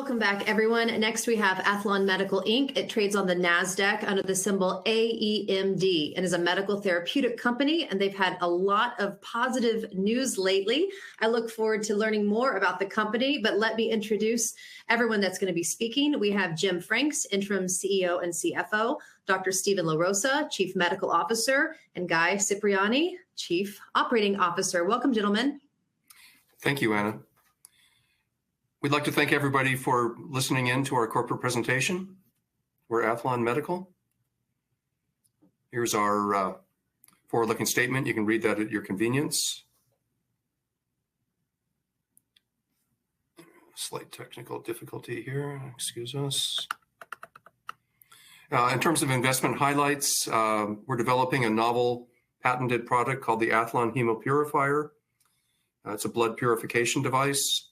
Welcome back, everyone. Next, we have Aethlon Medical, Inc. It trades on the NASDAQ under the symbol AEMD and is a medical therapeutic company, and they've had a lot of positive news lately. I look forward to learning more about the company, but let me introduce everyone that's going to be speaking. We have Jim Frakes, Interim CEO and CFO, Dr. Stephen LaRosa, Chief Medical Officer, and Guy Cipriani, Chief Operating Officer. Welcome, gentlemen. Thank you, Anna. We'd like to thank everybody for listening in to our corporate presentation. We're Aethlon Medical. Here's our forward-looking statement. You can read that at your convenience. Slight technical difficulty here, excuse us. In terms of investment highlights, we're developing a novel patented product called the Aethlon Hemopurifier. It's a blood purification device.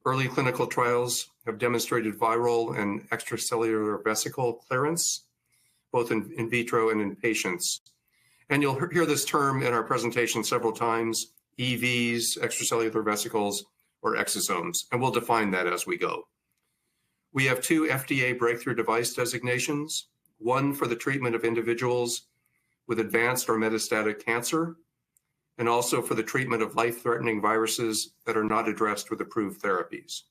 Early clinical trials have demonstrated viral and extracellular vesicle clearance, both in vitro and in patients. And you'll hear this term in our presentation several times, EVs, extracellular vesicles, or exosomes, and we'll define that as we go. We have 2 FDA breakthrough device designations, one for the treatment of individuals with advanced or metastatic cancer, and also for the treatment of life-threatening viruses that are not addressed with approved therapies.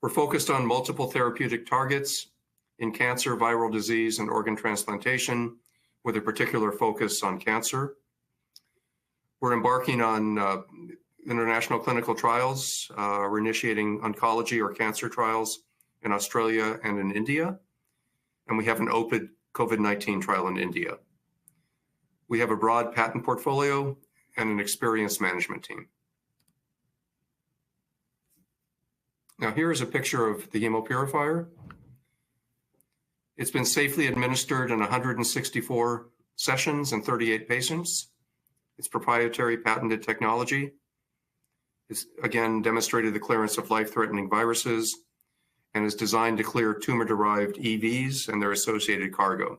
We're focused on multiple therapeutic targets in cancer, viral disease, and organ transplantation, with a particular focus on cancer. We're embarking on international clinical trials. We're initiating oncology or cancer trials in Australia and in India, and we have an open COVID-19 trial in India. We have a broad patent portfolio and an experienced management team. Now, here is a picture of the Hemopurifier. It's been safely administered in 164 sessions and 38 patients. It's proprietary patented technology. It's, again, demonstrated the clearance of life-threatening viruses and is designed to clear tumor-derived EVs and their associated cargo,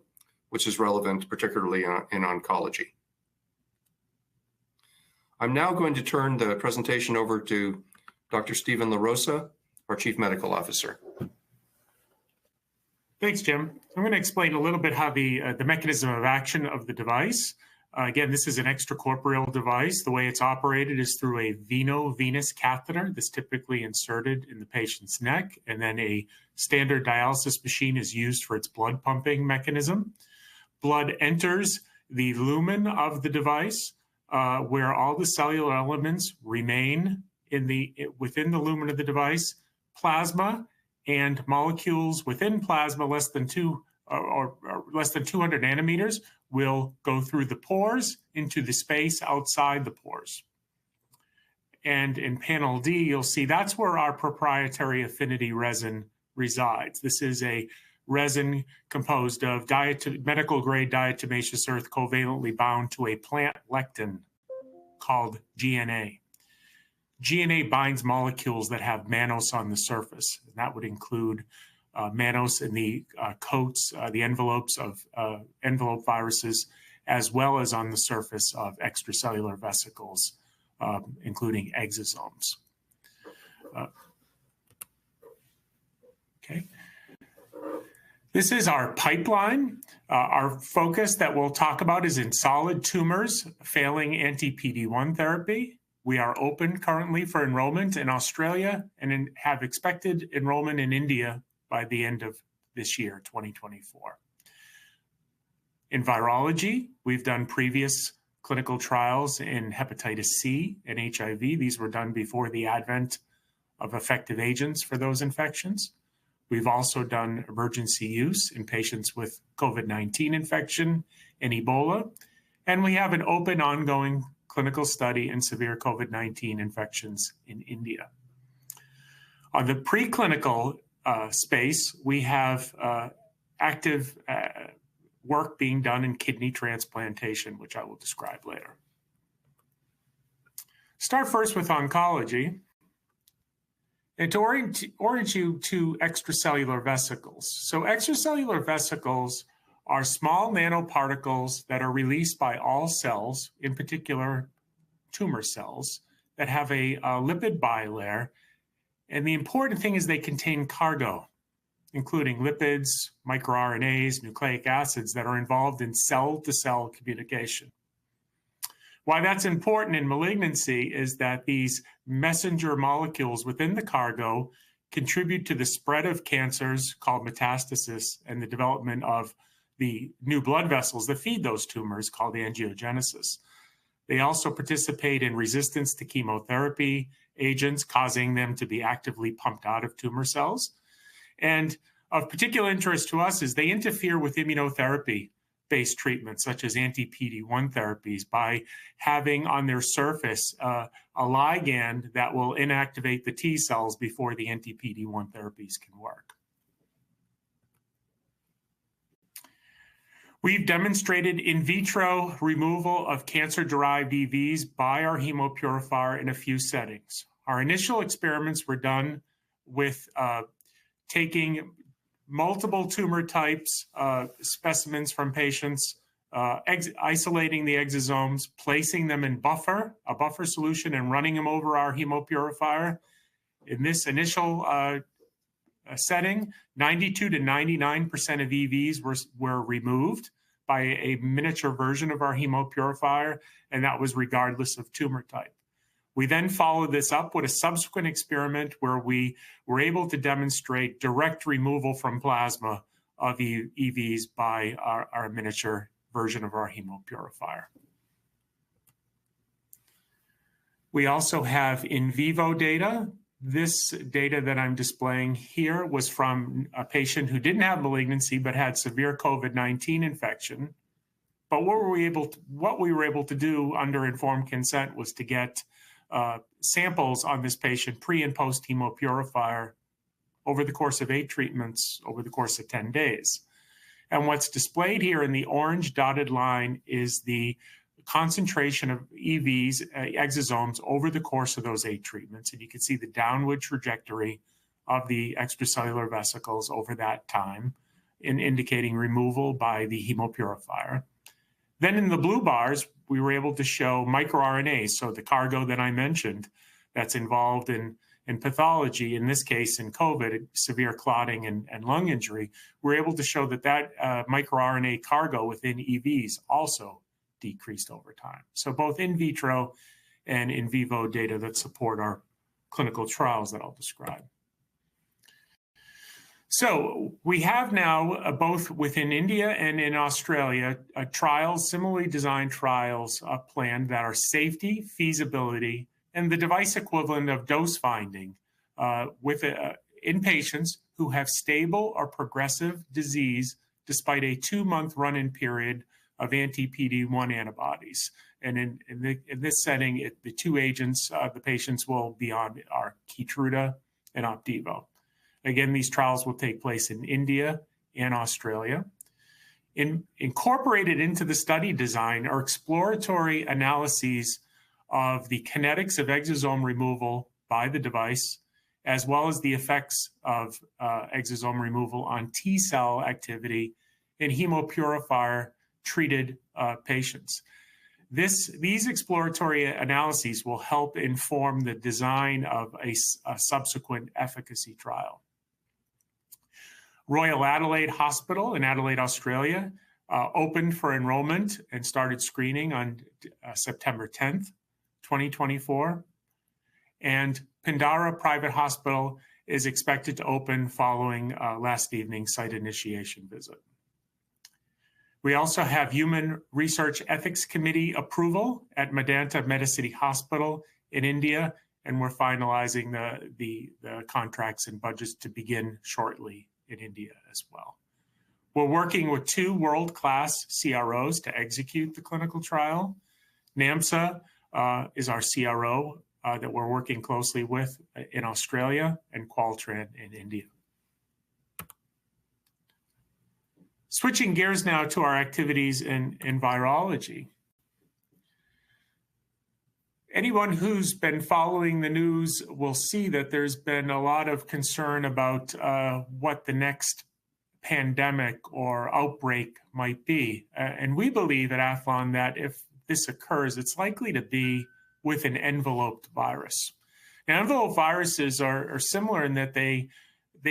which is relevant particularly in oncology. I'm now going to turn the presentation over to Dr. Stephen LaRosa, our Chief Medical Officer. Thanks, Jim. I'm going to explain a little bit how the mechanism of action of the device. Again, this is an extracorporeal device. The way it's operated is through a veno-venous catheter that's typically inserted in the patient's neck, and then a standard dialysis machine is used for its blood pumping mechanism. Blood enters the lumen of the device, where all the cellular elements remain within the lumen of the device. Plasma and molecules within plasma less than 200 nanometers will go through the pores into the space outside the pores. And in panel D, you'll see that's where our proprietary affinity resin resides. This is a resin composed of medical-grade diatomaceous earth covalently bound to a plant lectin called GNA. GNA binds molecules that have mannose on the surface. And that would include mannose in the coats, the envelopes of envelope viruses, as well as on the surface of extracellular vesicles, including exosomes. Okay. This is our pipeline. Our focus that we'll talk about is in solid tumors failing anti-PD-1 therapy. We are open currently for enrollment in Australia and have expected enrollment in India by the end of this year, 2024. In virology, we've done previous clinical trials in hepatitis C and HIV. These were done before the advent of effective agents for those infections. We've also done emergency use in patients with COVID-19 infection and Ebola. And we have an open, ongoing clinical study in severe COVID-19 infections in India. On the preclinical space, we have active work being done in kidney transplantation, which I will describe later. Start first with oncology. And to orient you to extracellular vesicles. So extracellular vesicles are small nanoparticles that are released by all cells, in particular tumor cells, that have a lipid bilayer And the important thing is they contain cargo, including lipids, microRNAs, nucleic acids that are involved in cell-to-cell communication. Why that's important in malignancy is that these messenger molecules within the cargo contribute to the spread of cancers called metastasis and the development of the new blood vessels that feed those tumors called angiogenesis. They also participate in resistance to chemotherapy agents, causing them to be actively pumped out of tumor cells. And of particular interest to us is they interfere with immunotherapy-based treatments, such as anti-PD-1 therapies, by having on their surface a ligand that will inactivate the T cells before the anti-PD-1 therapies can work. We've demonstrated in vitro removal of cancer-derived EVs by our Hemopurifier in a few settings. Our initial experiments were done with taking multiple tumor types, specimens from patients, isolating the exosomes, placing them in a buffer solution, and running them over our Hemopurifier. In this initial setting, 92 to 99% of EVs were removed by a miniature version of our Hemopurifier, and that was regardless of tumor type. We then followed this up with a subsequent experiment where we were able to demonstrate direct removal from plasma of EVs by our miniature version of our Hemopurifier. We also have in vivo data. This data that I'm displaying here was from a patient who didn't have malignancy but had severe COVID-19 infection. But what we were able to do under informed consent was to get samples on this patient pre and post Hemopurifier over the course of 8 treatments over the course of 10 days. And what's displayed here in the orange dotted line is the concentration of EVs, exosomes, over the course of those 8 treatments. And you can see the downward trajectory of the extracellular vesicles over that time, indicating removal by the Hemopurifier. Then in the blue bars, we were able to show microRNAs, so the cargo that I mentioned that's involved in pathology, in this case in COVID, severe clotting and lung injury. We're able to show that microRNA cargo within EVs also decreased over time. So both in vitro and in vivo data that support our clinical trials that I'll describe. So we have now, both within India and in Australia, similarly designed trials planned that are safety, feasibility, and the device equivalent of dose finding in patients who have stable or progressive disease despite a 2-month run-in period of anti-PD-1 antibodies. And in this setting, the 2 agents, the patients will be on are Keytruda and Opdivo. Again, these trials will take place in India and Australia. Incorporated into the study design are exploratory analyses of the kinetics of exosome removal by the device, as well as the effects of exosome removal on T cell activity in Hemopurifier-treated patients. These exploratory analyses will help inform the design of a subsequent efficacy trial. Royal Adelaide Hospital in Adelaide, Australia, opened for enrollment and started screening on September 10th, 2024. And Pindara Private Hospital is expected to open following last evening's site initiation visit. We also have Human Research Ethics Committee approval at Medanta Medicity Hospital in India, and we're finalizing the contracts and budgets to begin shortly in India as well. We're working with 2 world-class CROs to execute the clinical trial. NAMSA is our CRO that we're working closely with in Australia, and Qualtran in India. Switching gears now to our activities in virology. Anyone who's been following the news will see that there's been a lot of concern about what the next pandemic or outbreak might be. And we believe at Aethlon that if this occurs, it's likely to be with an enveloped virus. Envelope viruses are similar in that they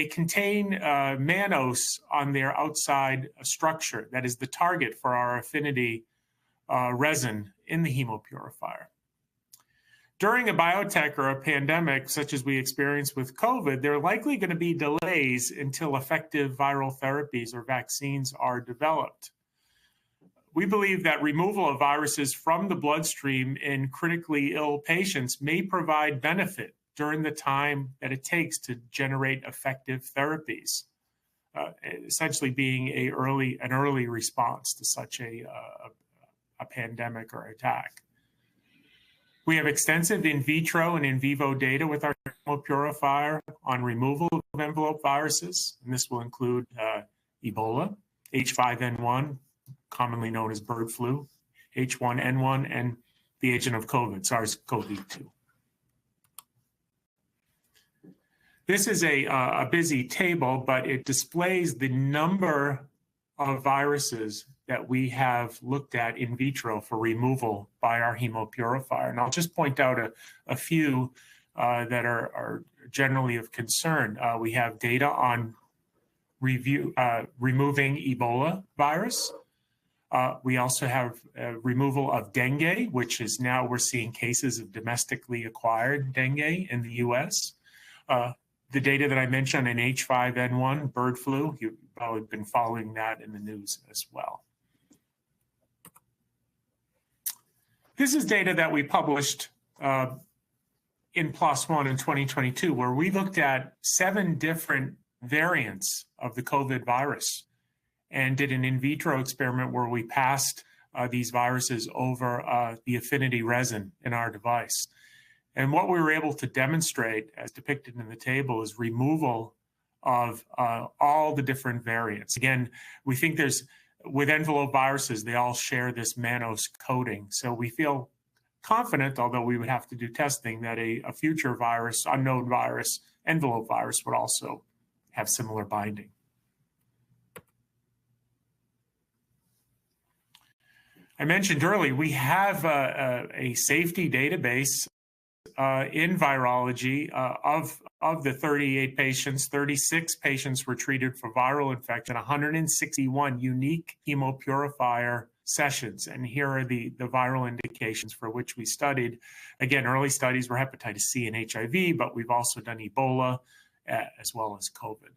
contain mannose on their outside structure. That is the target for our affinity resin in the Hemopurifier. During a biotech or a pandemic, such as we experienced with COVID, there are likely going to be delays until effective viral therapies or vaccines are developed. We believe that removal of viruses from the bloodstream in critically ill patients may provide benefit during the time that it takes to generate effective therapies, essentially being an early response to such a pandemic or attack. We have extensive in vitro and in vivo data with our Hemopurifier on removal of envelope viruses, and this will include Ebola, H5N1, commonly known as bird flu, H1N1, and the agent of COVID, SARS-CoV-2. This is a busy table, but it displays the number of viruses that we have looked at in vitro for removal by our Hemopurifier. And I'll just point out a few that are generally of concern. We have data on removing Ebola virus. We also have removal of dengue, which is now we're seeing cases of domestically acquired dengue in the US. The data that I mentioned in H5N1, bird flu, you've probably been following that in the news as well. This is data that we published in PLOS ONE in 2022, where we looked at 7 different variants of the COVID virus and did an in vitro experiment where we passed these viruses over the affinity resin in our device. And what we were able to demonstrate, as depicted in the table, is removal of all the different variants. Again, we think with envelope viruses, they all share this mannose coating. So we feel confident, although we would have to do testing, that a future virus, unknown virus, envelope virus would also have similar binding. I mentioned earlier, we have a safety database in virology of the 38 patients, 36 patients were treated for viral infection, 161 unique Hemopurifier sessions. And here are the viral indications for which we studied. Again, early studies were hepatitis C and HIV, but we've also done Ebola as well as COVID.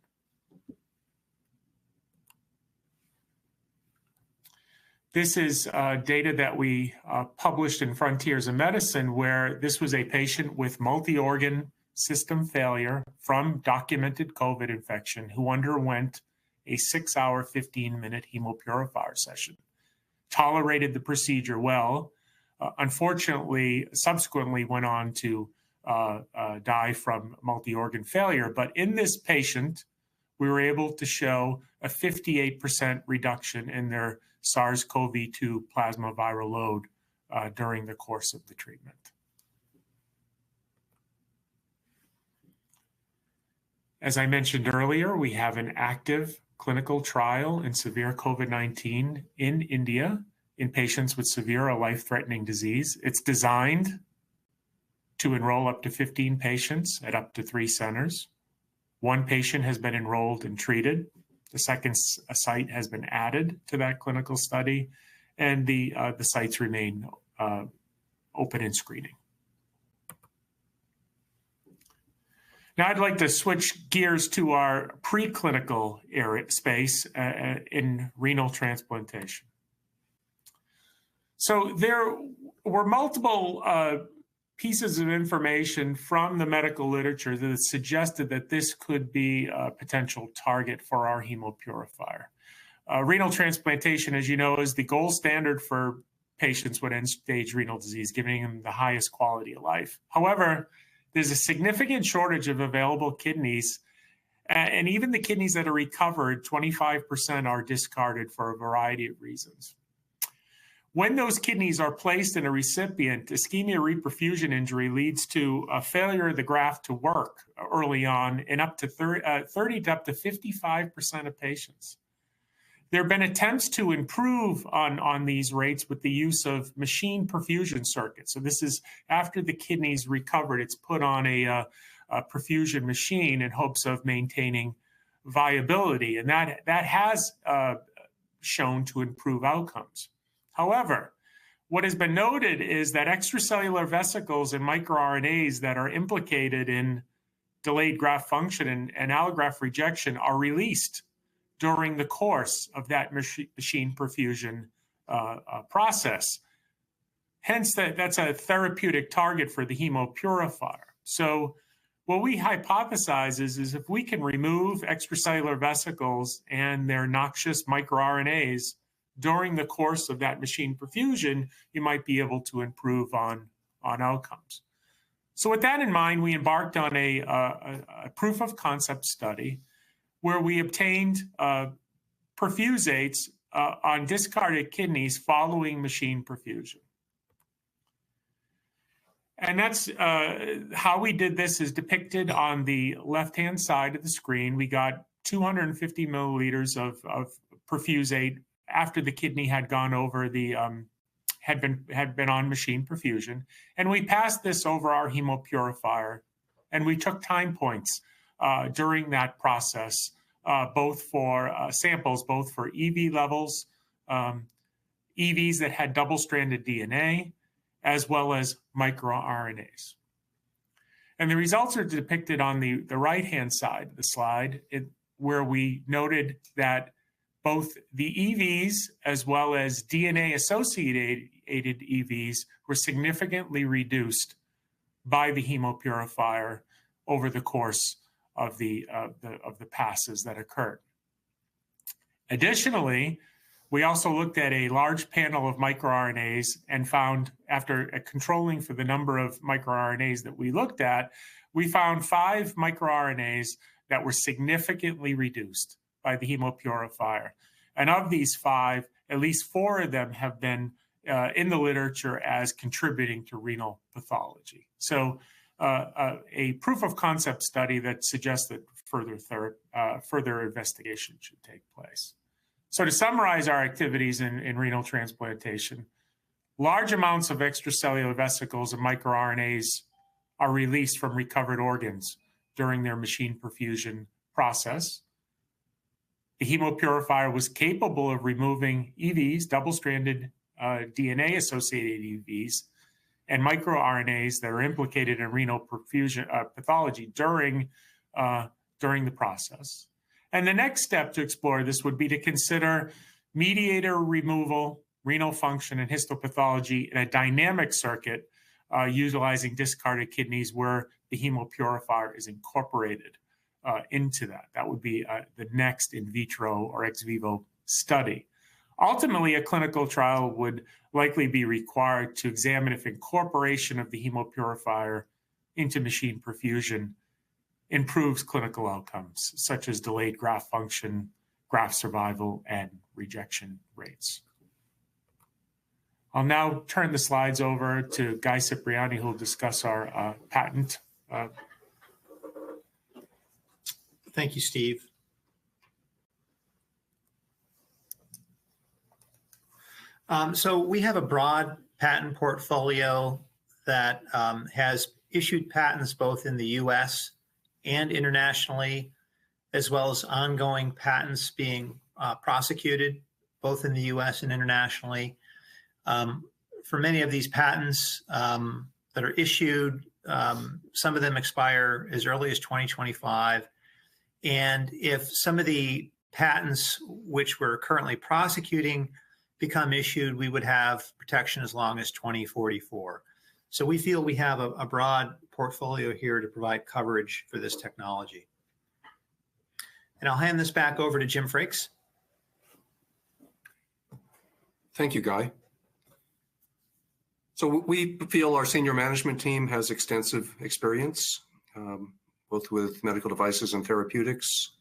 This is data that we published in Frontiers of Medicine, where this was a patient with multi-organ system failure from documented COVID infection who underwent a 6-hour, 15-minute Hemopurifier session. Tolerated the procedure well. Unfortunately, subsequently went on to die from multi-organ failure. But in this patient, we were able to show a 58% reduction in their SARS-CoV-2 plasma viral load during the course of the treatment. As I mentioned earlier, we have an active clinical trial in severe COVID-19 in India in patients with severe or life-threatening disease. It's designed to enroll up to 15 patients at up to 3 centers. 1 patient has been enrolled and treated. The second site has been added to that clinical study, and the sites remain open in screening. Now I'd like to switch gears to our preclinical space in renal transplantation. So there were multiple pieces of information from the medical literature that suggested that this could be a potential target for our Hemopurifier. Renal transplantation, as you know, is the gold standard for patients with end-stage renal disease, giving them the highest quality of life. However, there's a significant shortage of available kidneys, and even the kidneys that are recovered, 25% are discarded for a variety of reasons. When those kidneys are placed in a recipient, ischemia-reperfusion injury leads to a failure of the graft to work early on in up to 30 to up to 55% of patients. There have been attempts to improve on these rates with the use of machine perfusion circuits. So this is after the kidney's recovered, it's put on a perfusion machine in hopes of maintaining viability, and that has shown to improve outcomes. However, what has been noted is that extracellular vesicles and microRNAs that are implicated in delayed graft function and allograft rejection are released during the course of that machine perfusion process. Hence, that's a therapeutic target for the Hemopurifier. So what we hypothesize is if we can remove extracellular vesicles and their noxious microRNAs during the course of that machine perfusion, you might be able to improve on outcomes. So with that in mind, we embarked on a proof of concept study where we obtained perfusates on discarded kidneys following machine perfusion. And that's how we did this is depicted on the left-hand side of the screen. We got 250 milliliters of perfusate after the kidney had gone over the had been on machine perfusion, and we passed this over our Hemopurifier, and we took time points during that process, both for samples, both for EV levels, EVs that had double-stranded DNA, as well as microRNAs. And the results are depicted on the right-hand side of the slide, where we noted that both the EVs as well as DNA-associated EVs were significantly reduced by the Hemopurifier over the course of the passes that occurred. Additionally, we also looked at a large panel of microRNAs and found, after controlling for the number of microRNAs that we looked at, we found 5 microRNAs that were significantly reduced by the Hemopurifier. And of these 5, at least 4 of them have been in the literature as contributing to renal pathology. So a proof of concept study that suggests that further investigation should take place. So to summarize our activities in renal transplantation, large amounts of extracellular vesicles and microRNAs are released from recovered organs during their machine perfusion process. The Hemopurifier was capable of removing EVs, double-stranded DNA-associated EVs, and microRNAs that are implicated in renal perfusion pathology during the process. And the next step to explore this would be to consider mediator removal, renal function, and histopathology in a dynamic circuit utilizing discarded kidneys where the Hemopurifier is incorporated into that. That would be the next in vitro or ex vivo study. Ultimately, a clinical trial would likely be required to examine if incorporation of the Hemopurifier into machine perfusion improves clinical outcomes, such as delayed graft function, graft survival, and rejection rates. I'll now turn the slides over to Guy Cipriani, who will discuss our patent. Thank you, Steve. So we have a broad patent portfolio that has issued patents both in the US and internationally, as well as ongoing patents being prosecuted both in the US and internationally. For many of these patents that are issued, some of them expire as early as 2025. And if some of the patents which we're currently prosecuting become issued, we would have protection as long as 2044. So we feel we have a broad portfolio here to provide coverage for this technology. And I'll hand this back over to Jim Frakes. Thank you, Guy. So we feel our senior management team has extensive experience, both with medical devices and therapeutics.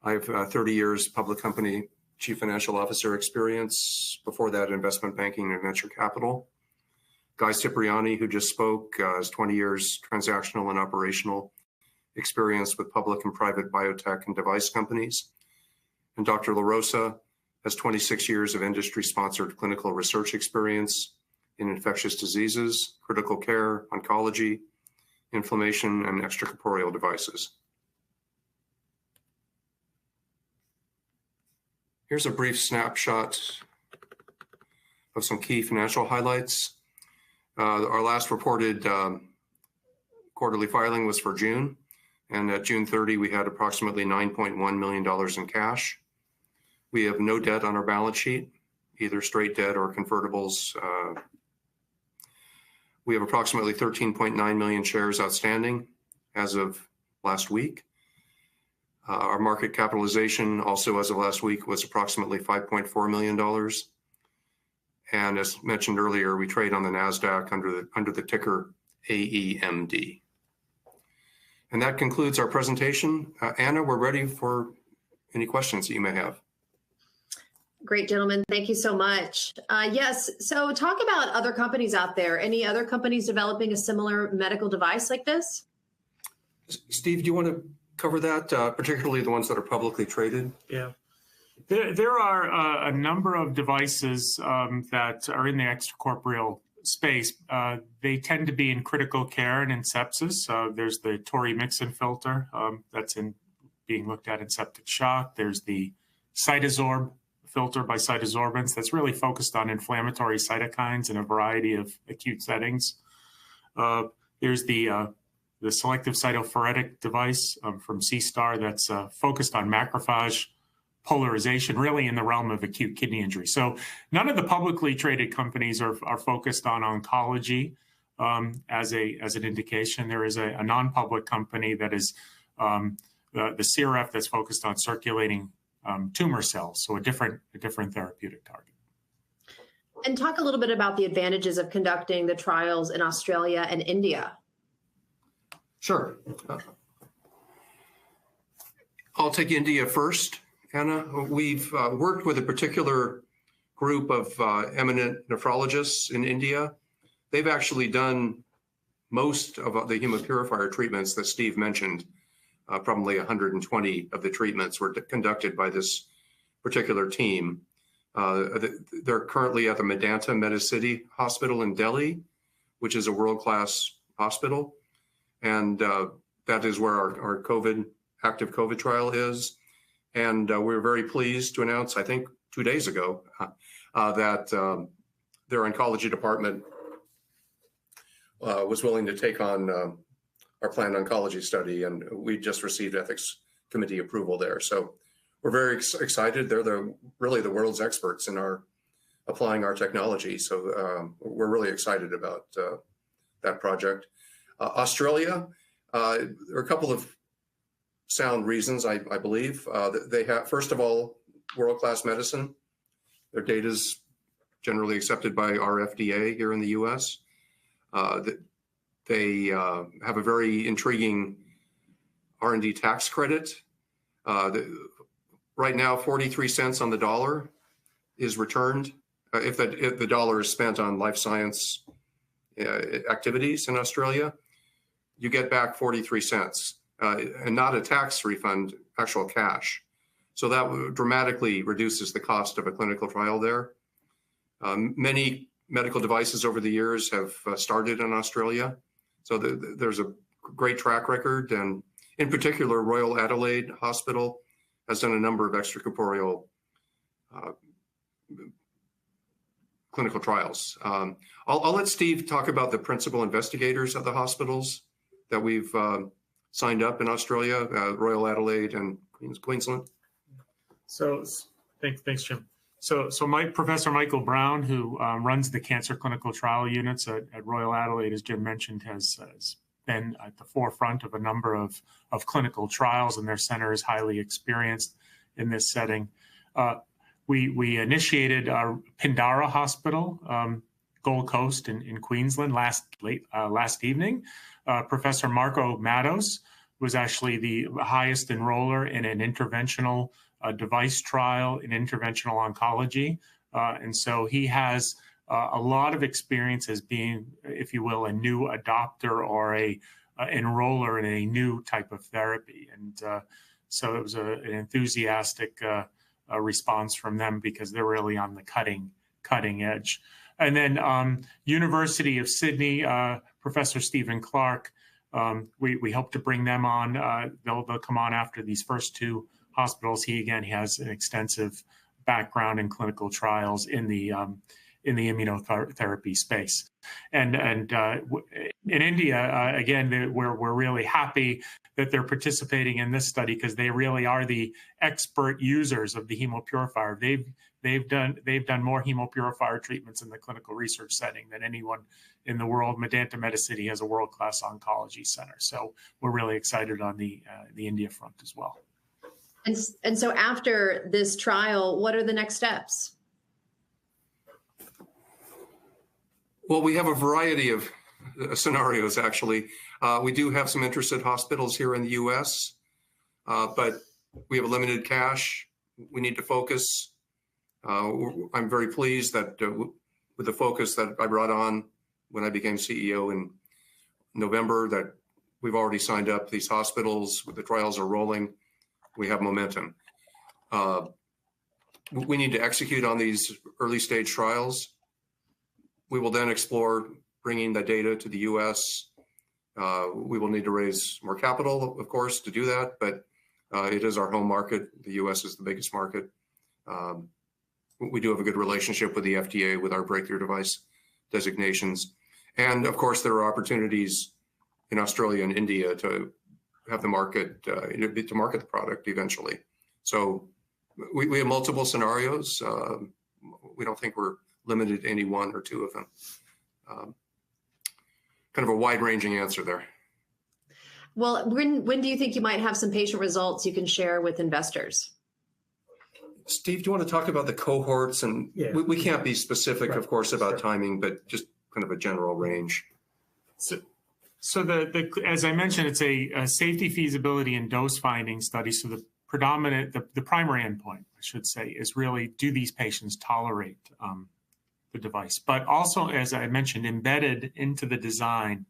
I have 30 years public company chief financial officer experience. Before that, investment banking and venture capital. Guy Cipriani, who just spoke, has 20 years transactional and operational experience with public and private biotech and device companies. And Dr. LaRosa has 26 years of industry-sponsored clinical research experience in infectious diseases, critical care, oncology, inflammation, and extracorporeal devices. Here's a brief snapshot of some key financial highlights. Our last reported quarterly filing was for June, and at June 30, we had approximately $9.1 million in cash. We have no debt on our balance sheet, either straight debt or convertibles. We have approximately 13.9 million shares outstanding as of last week. Our market capitalization also as of last week was approximately $5.4 million. And as mentioned earlier, we trade on the NASDAQ under the ticker AEMD. And that concludes our presentation. Anna, we're ready for any questions that you may have. Great, gentlemen. Thank you so much. Yes, so talk about other companies out there. Any other companies developing a similar medical device like this? Steve, do you want to cover that, particularly the ones that are publicly traded? Yeah. There are a number of devices that are in the extracorporeal space. They tend to be in critical care and in sepsis. There's the Tori Mixon filter that's being looked at in septic shock. There's the Cytosorb filter by Cytosorbents that's really focused on inflammatory cytokines in a variety of acute settings. There's the selective cytophoretic device from C-Star that's focused on macrophage polarization, really in the realm of acute kidney injury. So none of the publicly traded companies are focused on oncology as an indication. There is a non-public company that is the CRF that's focused on circulating tumor cells, so a different therapeutic target. And talk a little bit about the advantages of conducting the trials in Australia and India. Sure. I'll take India first, Anna. We've worked with a particular group of eminent nephrologists in India. They've actually done most of the Hemopurifier treatments that Steve mentioned. Probably 120 of the treatments were conducted by this particular team. They're currently at the Medanta Medicity Hospital in Delhi, which is a world-class hospital. And that is where our active COVID trial is. And we're very pleased to announce, I think 2 days ago, that their oncology department was willing to take on our planned oncology study, and we just received ethics committee approval there. So we're very excited. They're really the world's experts in applying our technology. So we're really excited about that project. Australia, there are a couple of sound reasons, I believe. They have, first of all, world-class medicine. Their data is generally accepted by our FDA here in the US. They have a very intriguing R&D tax credit. Right now, 43 cents on the dollar is returned if the dollar is spent on life science activities in Australia. You get back 43 cents and not a tax refund, actual cash. So that dramatically reduces the cost of a clinical trial there. Many medical devices over the years have started in Australia. So there's a great track record. And in particular, Royal Adelaide Hospital has done a number of extracorporeal clinical trials. I'll let Steve talk about the principal investigators at the hospitals that we've signed up in Australia, Royal Adelaide and Queensland. So thanks, Jim. So Professor Michael Brown, who runs the cancer clinical trial units at Royal Adelaide, as Jim mentioned, has been at the forefront of a number of clinical trials, and their center is highly experienced in this setting. We initiated our Pindara Hospital, Gold Coast in Queensland last evening. Professor Marco Matos was actually the highest enroller in an interventional device trial in interventional oncology. And so he has a lot of experience as being, if you will, a new adopter or a enroller in a new type of therapy. And so it was an enthusiastic response from them because they're really on the cutting edge. And then University of Sydney, Professor Stephen Clark, we hope to bring them on. They'll come on after these first two hospitals. He has an extensive background in clinical trials in the immunotherapy space. And in India, again, we're really happy that they're participating in this study because they really are the expert users of the Hemopurifier. They've done more Hemopurifier treatments in the clinical research setting than anyone in the world. Medanta Medicity has a world-class oncology center, so we're really excited on the India front as well. And so after this trial, what are the next steps? Well, we have a variety of scenarios, actually. We do have some interested hospitals here in the U.S., but we have limited cash. We need to focus. I'm very pleased that with the focus that I brought on when I became CEO in November, that we've already signed up these hospitals. The trials are rolling. We have momentum. We need to execute on these early stage trials. We will then explore bringing the data to the U.S. We will need to raise more capital, of course, to do that, but it is our home market. The U.S. is the biggest market. We do have a good relationship with the FDA with our breakthrough device designations. And of course, there are opportunities in Australia and India to have the market, to market the product eventually. So we have multiple scenarios. We don't think we're limited to any one or two of them. Kind of a wide-ranging answer there. Well, when do you think you might have some patient results you can share with investors? Steve, do you want to talk about the cohorts? And yeah. we can't be specific, right, of course, about timing, but just kind of a general range. So as I mentioned, it's a safety, feasibility, and dose finding study. So the primary endpoint, I should say, is really, do these patients tolerate the device? But also, as I mentioned, embedded into the design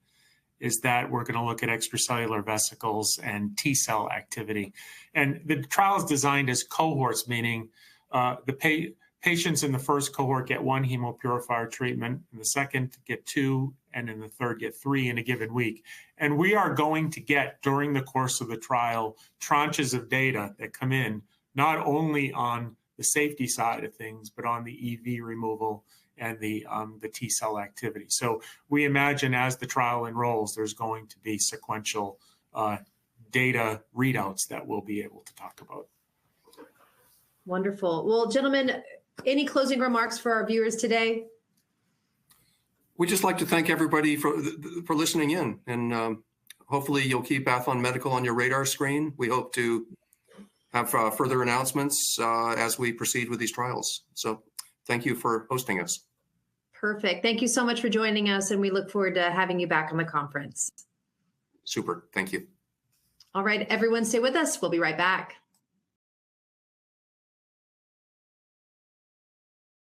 is that we're going to look at extracellular vesicles and T cell activity. And the trial is designed as cohorts, meaning the patients in the first cohort get 1 Hemopurifier treatment, in the second get 2, and in the third get 3 in a given week. And we are going to get, during the course of the trial, tranches of data that come in, not only on the safety side of things, but on the EV removal and the T cell activity. So we imagine as the trial enrolls, there's going to be sequential data readouts that we'll be able to talk about. Wonderful. Well, gentlemen, any closing remarks for our viewers today? We'd just like to thank everybody for listening in, and hopefully you'll keep Aethlon Medical on your radar screen. We hope to have further announcements as we proceed with these trials. So thank you for hosting us. Perfect. Thank you so much for joining us, and we look forward to having you back on the conference. Super. Thank you. All right, everyone, stay with us. We'll be right back.